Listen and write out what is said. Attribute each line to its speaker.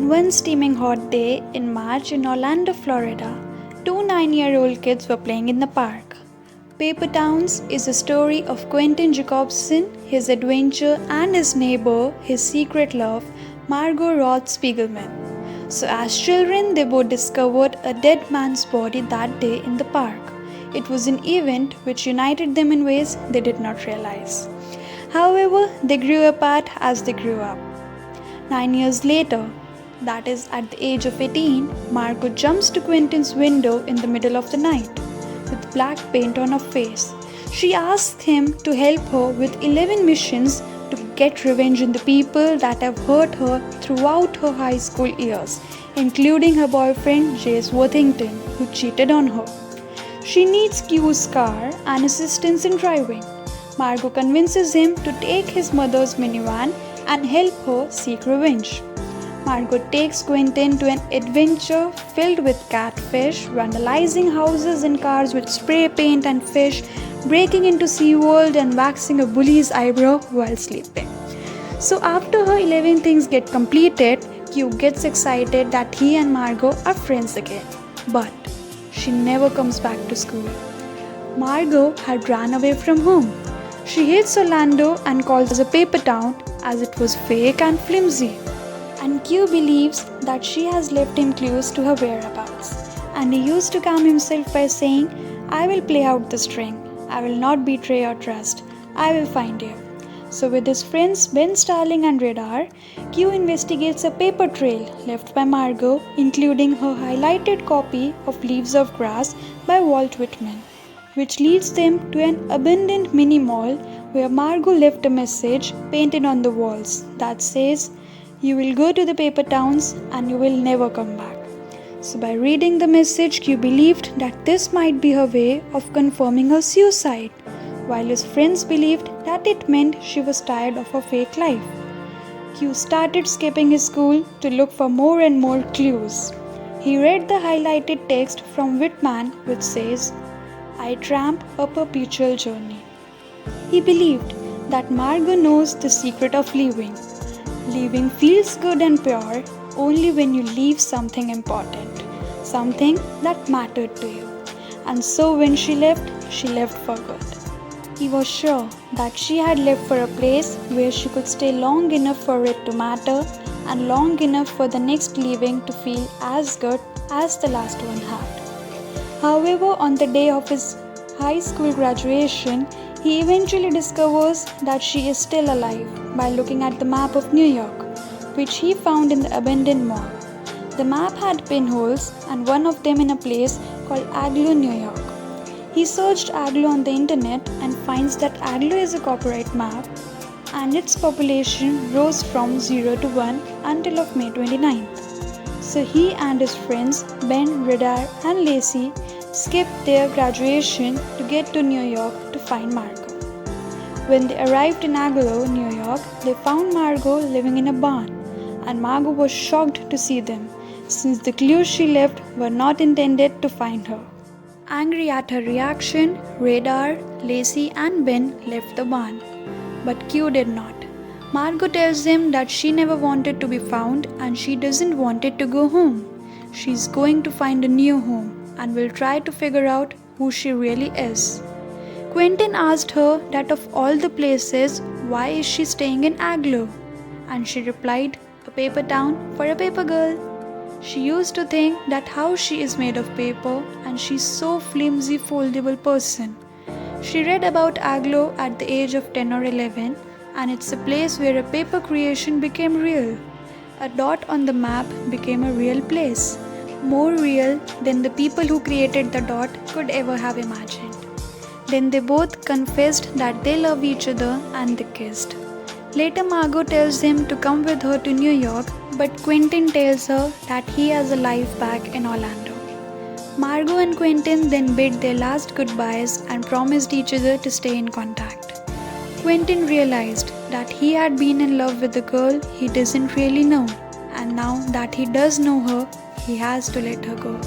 Speaker 1: On one steaming hot day in March in Orlando, Florida, two 9-year-old kids were playing in the park. Paper Towns is a story of Quentin Jacobson, his adventure, and his neighbor, his secret love, Margot Roth Spiegelman. So, as children, they both discovered a dead man's body that day in the park. It was an event which united them in ways they did not realize. However, they grew apart as they grew up. 9 years later, that is, at the age of 18, Margot jumps to Quentin's window in the middle of the night with black paint on her face. She asks him to help her with 11 missions to get revenge on the people that have hurt her throughout her high school years, including her boyfriend Jace Worthington, who cheated on her. She needs Q's car and assistance in driving. Margot convinces him to take his mother's minivan and help her seek revenge. Margot takes Quentin to an adventure filled with catfish, vandalizing houses and cars with spray paint and fish, breaking into SeaWorld and waxing a bully's eyebrow while sleeping. So after her 11 things get completed, Q gets excited that he and Margot are friends again. But she never comes back to school. Margot had ran away from home. She hates Orlando and calls it a paper town as it was fake and flimsy. And Q believes that she has left him clues to her whereabouts. And he used to calm himself by saying, "I will play out the string. I will not betray your trust. I will find you." So with his friends Ben Starling and Radar, Q investigates a paper trail left by Margot, including her highlighted copy of Leaves of Grass by Walt Whitman, which leads them to an abandoned mini mall where Margot left a message painted on the walls that says, "You will go to the paper towns and you will never come back." So by reading the message, Q believed that this might be her way of confirming her suicide, while his friends believed that it meant she was tired of her fake life. Q started skipping his school to look for more and more clues. He read the highlighted text from Whitman which says, "I tramp a perpetual journey." He believed that Margot knows the secret of leaving. Leaving feels good and pure only when you leave something important, something that mattered to you. And so when she left for good. He was sure that she had left for a place where she could stay long enough for it to matter and long enough for the next leaving to feel as good as the last one had. However, on the day of his high school graduation, he eventually discovers that she is still alive by looking at the map of New York, which he found in the abandoned mall. The map had pinholes and one of them in a place called Agloe, New York. He searched Agloe on the internet and finds that Agloe is a copyright map and its population rose from 0 to 1 until of May 29th. So he and his friends Ben, Radar and Lacey skipped their graduation to get to New York to find Margot. When they arrived in Agloe, New York, they found Margot living in a barn, and Margot was shocked to see them, since the clues she left were not intended to find her. Angry at her reaction, Radar, Lacey and Ben left the barn, but Q did not. Margot tells him that she never wanted to be found and she doesn't want it to go home. She's going to find a new home and will try to figure out who she really is. Quentin asked her that of all the places, why is she staying in Agloe? And she replied, "A paper town for a paper girl." She used to think that how she is made of paper and she's so flimsy foldable person. She read about Agloe at the age of 10 or 11 and it's a place where a paper creation became real. A dot on the map became a real place, more real than the people who created the dot could ever have imagined. Then they both confessed that they love each other and they kissed. Later Margot tells him to come with her to New York, but Quentin tells her that he has a life back in Orlando. Margot and Quentin then bid their last goodbyes and promised each other to stay in contact. Quentin realized that he had been in love with a girl he doesn't really know, and now that he does know her, he has to let her go.